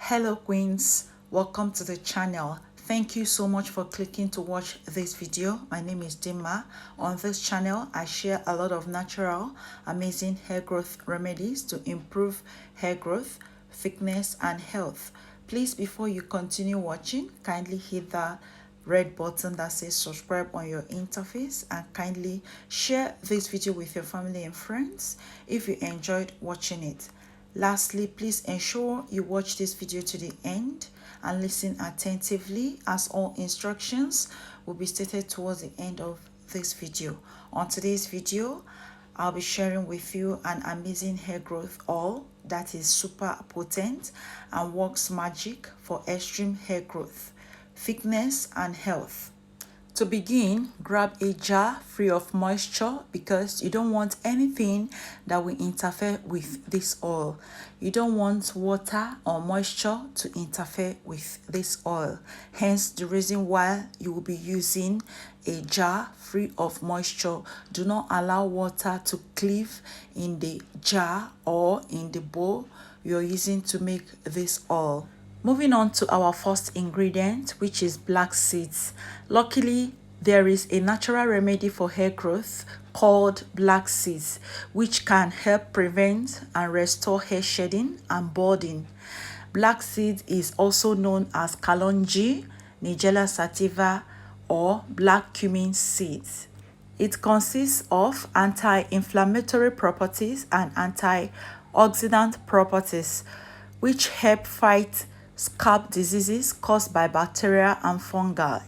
Hello queens, welcome to the channel. Thank you so much for clicking to watch this video. My name is Dima. On this channel I share a lot of natural amazing hair growth remedies to improve hair growth, thickness and health. Please, before you continue watching, kindly hit the red button that says subscribe on your interface and kindly share this video with your family and friends if you enjoyed watching it. Lastly, please ensure you watch this video to the end and listen attentively, as all instructions will be stated towards the end of this video. On today's video, I'll be sharing with you an amazing hair growth oil that is super potent and works magic for extreme hair growth, thickness and health. To begin, grab a jar free of moisture because you don't want anything that will interfere with this oil. You don't want water or moisture to interfere with this oil. Hence the reason why you will be using a jar free of moisture. Do not allow water to cleave in the jar or in the bowl you're using to make this oil. Moving on to our first ingredient, which is black seeds. Luckily, there is a natural remedy for hair growth called black seeds, which can help prevent and restore hair shedding and balding. Black seed is also known as kalonji, nigella sativa, or black cumin seeds. It consists of anti-inflammatory properties and antioxidant properties, which help fight scalp diseases caused by bacteria and fungi,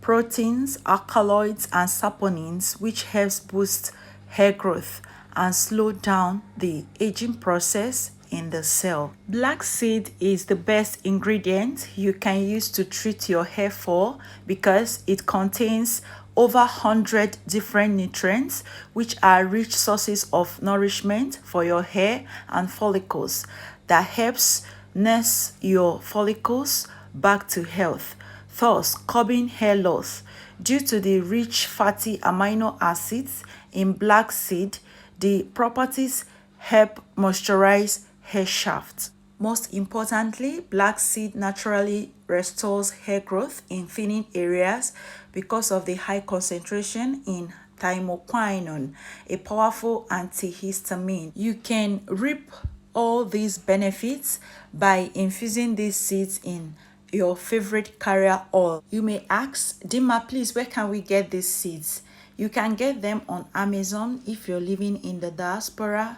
proteins, alkaloids, and saponins, which helps boost hair growth and slow down the aging process in the cell. Black seed is the best ingredient you can use to treat your hair fall because it contains over 100 different nutrients, which are rich sources of nourishment for your hair and follicles that helps nurse your follicles back to health, thus curbing hair loss. Due to the rich fatty amino acids in black seed, the properties help moisturize hair shafts. Most importantly, black seed naturally restores hair growth in thinning areas because of the high concentration in thymoquinone, a powerful antihistamine. You can reap all these benefits by infusing these seeds in your favorite carrier oil. You may ask, Dima, please, where can we get these seeds? You can get them on Amazon. If you're living in the diaspora,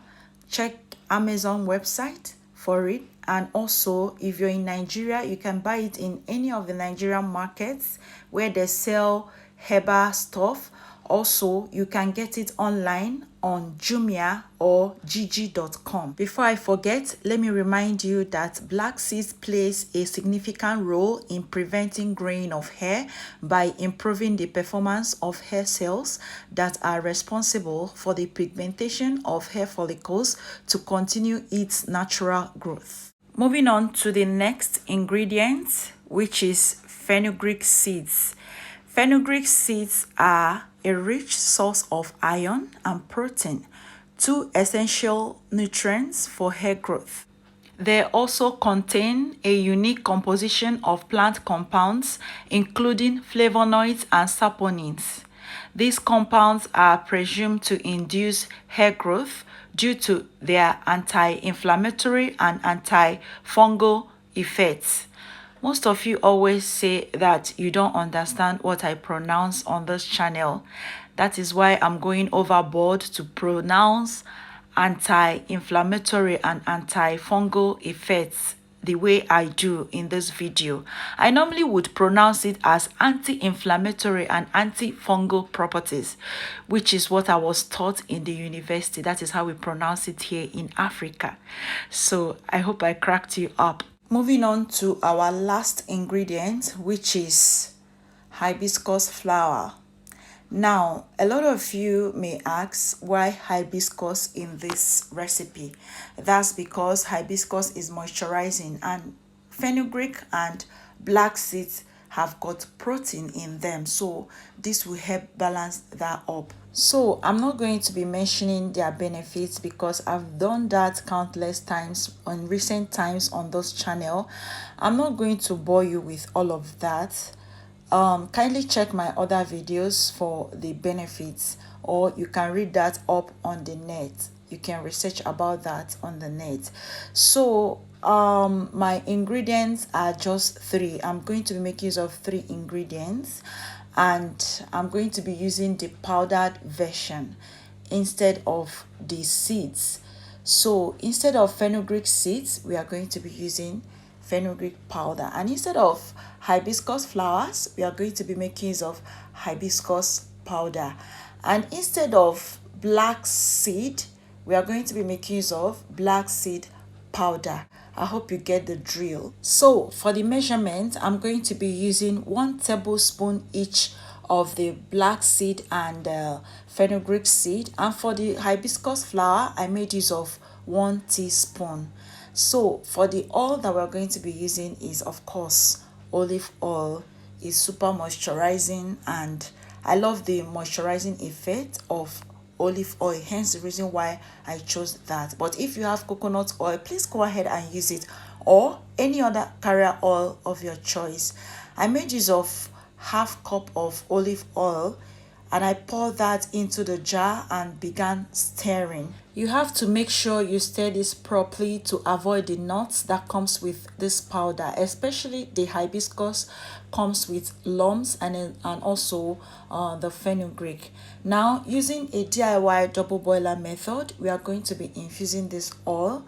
check Amazon website for it. And also, if you're in Nigeria, you can buy it in any of the Nigerian markets where they sell herbal stuff. Also, you can get it online on Jumia or gg.com. Before I forget, let me remind you that black seeds plays a significant role in preventing graying of hair by improving the performance of hair cells that are responsible for the pigmentation of hair follicles to continue its natural growth. Moving on to the next ingredient, which is fenugreek seeds. Fenugreek seeds are a rich source of iron and protein, two essential nutrients for hair growth. They also contain a unique composition of plant compounds, including flavonoids and saponins. These compounds are presumed to induce hair growth due to their anti-inflammatory and antifungal effects. Most of you always say that you don't understand what I pronounce on this channel. That is why I'm going overboard to pronounce anti-inflammatory and antifungal effects the way I do in this video. I normally would pronounce it as anti-inflammatory and antifungal properties, which is what I was taught in the university. That is how we pronounce it here in Africa. So I hope I cracked you up. Moving on to our last ingredient, which is hibiscus flower. Now, a lot of you may ask why hibiscus in this recipe. That's because hibiscus is moisturizing and fenugreek and black seeds have got protein in them, so this will help balance that up. So I'm not going to be mentioning their benefits because I've done that countless times on recent times on this channel. I'm not going to bore you with all of that. Kindly check my other videos for the benefits, or you can read that up on the net. You can research about that on the net. So my ingredients are just three. I'm going to be making use of three ingredients, and I'm going to be using the powdered version instead of the seeds. So instead of fenugreek seeds, we are going to be using fenugreek powder, and instead of hibiscus flowers, we are going to be making use of hibiscus powder, and instead of black seed, we are going to be making use of black seed powder. I hope you get the drill. So for the measurement, I'm going to be using 1 tablespoon each of the black seed and fenugreek seed, and for the hibiscus flower, I made use of 1 teaspoon. So for the oil that we're going to be using is, of course, olive oil. Is super moisturizing, and I love the moisturizing effect of olive oil, hence the reason why I chose that. But if you have coconut oil, please go ahead and use it, or any other carrier oil of your choice. I made use of half cup of olive oil, and I poured that into the jar and began stirring. You have to make sure you stir this properly to avoid the nuts that comes with this powder, especially the hibiscus comes with lumps, and also the fenugreek. Now, using a DIY double boiler method, we are going to be infusing this oil.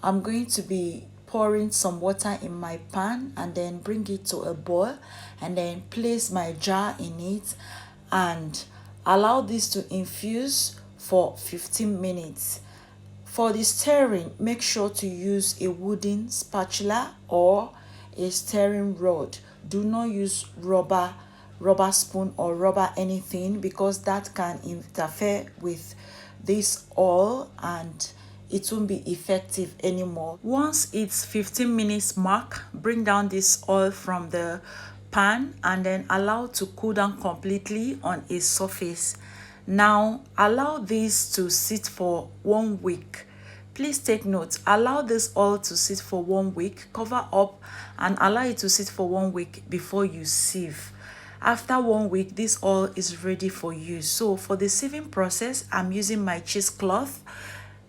I'm going to be pouring some water in my pan and then bring it to a boil, and then place my jar in it and allow this to infuse for 15 minutes. For the stirring, make sure to use a wooden spatula or a stirring rod. Do not use rubber spoon or rubber anything, because that can interfere with this oil and it won't be effective anymore. Once it's 15 minutes mark, bring down this oil from the pan and then allow to cool down completely on a surface. Now allow this to sit for 1 week. Please take note, allow this oil to sit for 1 week, cover up and allow it to sit for 1 week before you sieve. After 1 week, this oil is ready for use. So for the sieving process, I'm using my cheesecloth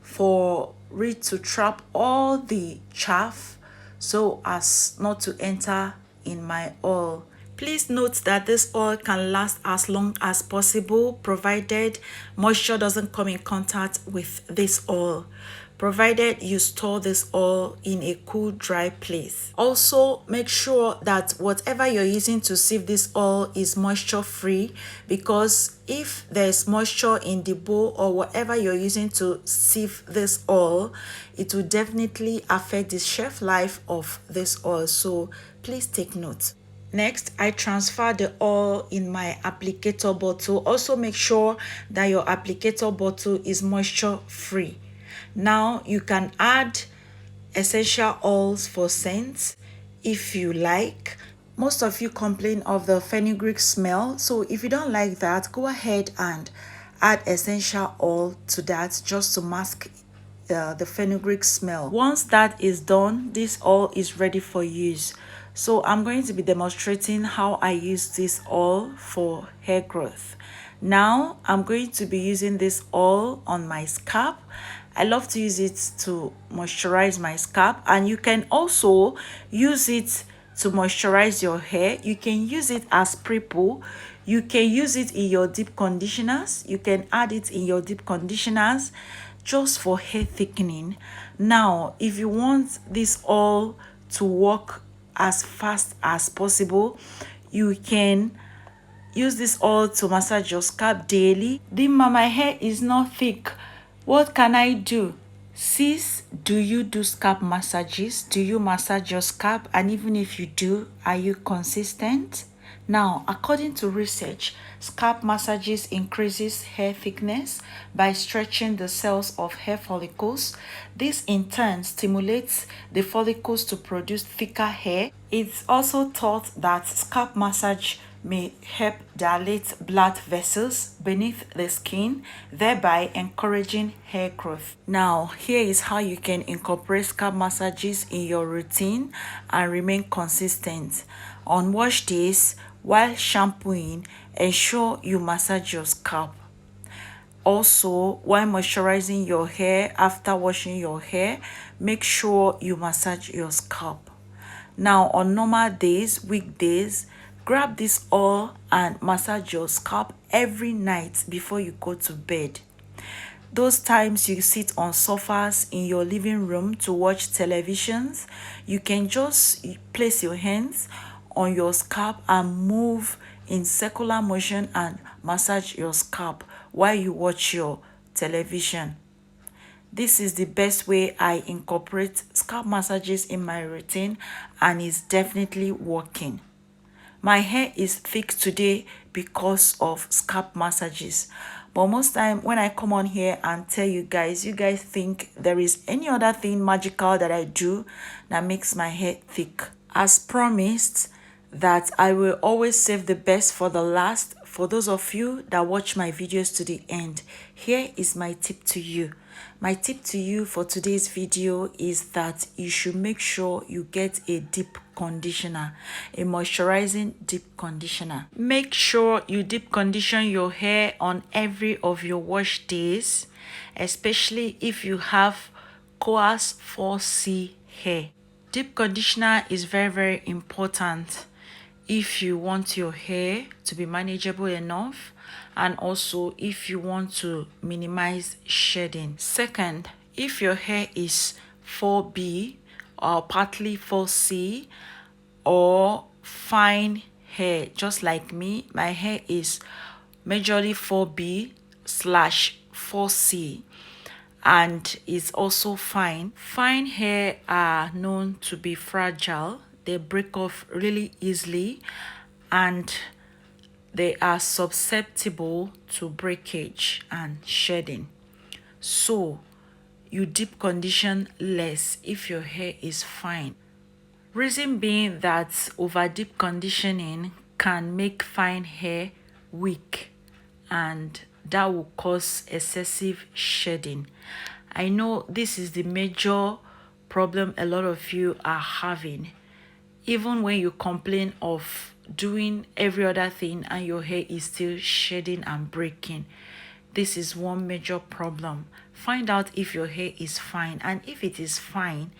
for it to trap all the chaff so as not to enter in my oil. Please note that this oil can last as long as possible, provided moisture doesn't come in contact with this oil, provided you store this oil in a cool, dry place. Also, make sure that whatever you're using to sieve this oil is moisture free, because if there's moisture in the bowl or whatever you're using to sieve this oil, it will definitely affect the shelf life of this oil. So please take note. Next, I transfer the oil in my applicator bottle. Also make sure that your applicator bottle is moisture free. Now you can add essential oils for scents if you like. Most of you complain of the fenugreek smell, so if you don't like that, go ahead and add essential oil to that just to mask the fenugreek smell. Once that is done, this oil is ready for use. So I'm going to be demonstrating how I use this oil for hair growth. Now I'm going to be using this oil on my scalp. I love to use it to moisturize my scalp, and you can also use it to moisturize your hair. You can use it as pre-poo. You can use it in your deep conditioners. You can add it in your deep conditioners just for hair thickening. Now, if you want this oil to work as fast as possible, you can use this oil to massage your scalp daily. Dimma, my hair is not thick. What can I do? Sis, do you do scalp massages? Do you massage your scalp? And even if you do, are you consistent? Now, according to research, scalp massages increases hair thickness by stretching the cells of hair follicles. This in turn stimulates the follicles to produce thicker hair. It's also thought that scalp massage may help dilate blood vessels beneath the skin, thereby encouraging hair growth. Now, here is how you can incorporate scalp massages in your routine and remain consistent. On wash days, while shampooing, ensure you massage your scalp. Also, while moisturizing your hair after washing your hair, make sure you massage your scalp. Now, on normal days, weekdays, grab this oil and massage your scalp every night before you go to bed. Those times you sit on sofas in your living room to watch televisions, you can just place your hands on your scalp and move in circular motion and massage your scalp while you watch your television. This is the best way I incorporate scalp massages in my routine, and it's definitely working. My hair is thick today because of scalp massages. But most time when I come on here and tell you guys think there is any other thing magical that I do that makes my hair thick. As promised, that I will always save the best for the last. For those of you that watch my videos to the end, here is my tip to you. My tip to you for today's video is that you should make sure you get a deep conditioner, a moisturizing deep conditioner. Make sure you deep condition your hair on every of your wash days, especially if you have coarse 4C hair. Deep conditioner is very important if you want your hair to be manageable enough, and also if you want to minimize shedding. Second, if your hair is 4B or partly 4C or fine hair, just like me, my hair is majorly 4B/4C and is also fine. Fine hair are known to be fragile. They break off really easily and they are susceptible to breakage and shedding. So you deep condition less if your hair is fine. Reason being that over deep conditioning can make fine hair weak, and that will cause excessive shedding. I know this is the major problem a lot of you are having. Even when you complain of doing every other thing and your hair is still shedding and breaking, this is one major problem. Find out if your hair is fine, and if it is fine,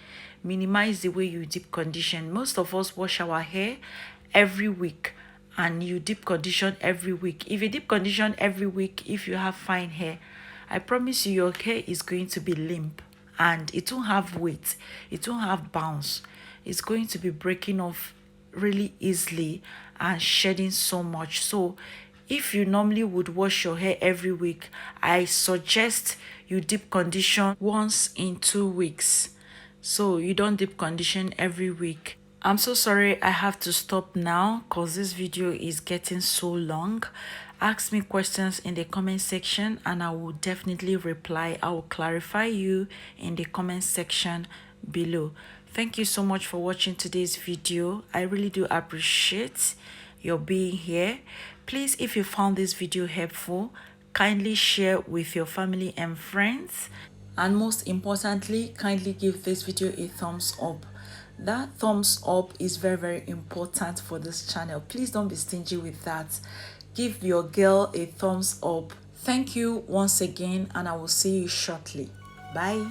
minimize the way you deep condition. Most of us wash our hair every week and you deep condition every week. If you deep condition every week, if you have fine hair, I promise you your hair is going to be limp and it won't have weight, it won't have bounce. It's going to be breaking off really easily and shedding so much. So if you normally would wash your hair every week, I suggest you deep condition once in 2 weeks. So you don't deep condition every week. I'm so sorry I have to stop now because this video is getting so long. Ask me questions in the comment section and I will definitely reply. I will clarify you in the comment section below. Thank you so much for watching today's video. I really do appreciate your being here. Please, if you found this video helpful, kindly share with your family and friends. And most importantly, kindly give this video a thumbs up. That thumbs up is very important for this channel. Please don't be stingy with that. Give your girl a thumbs up. Thank you once again and I will see you shortly. Bye.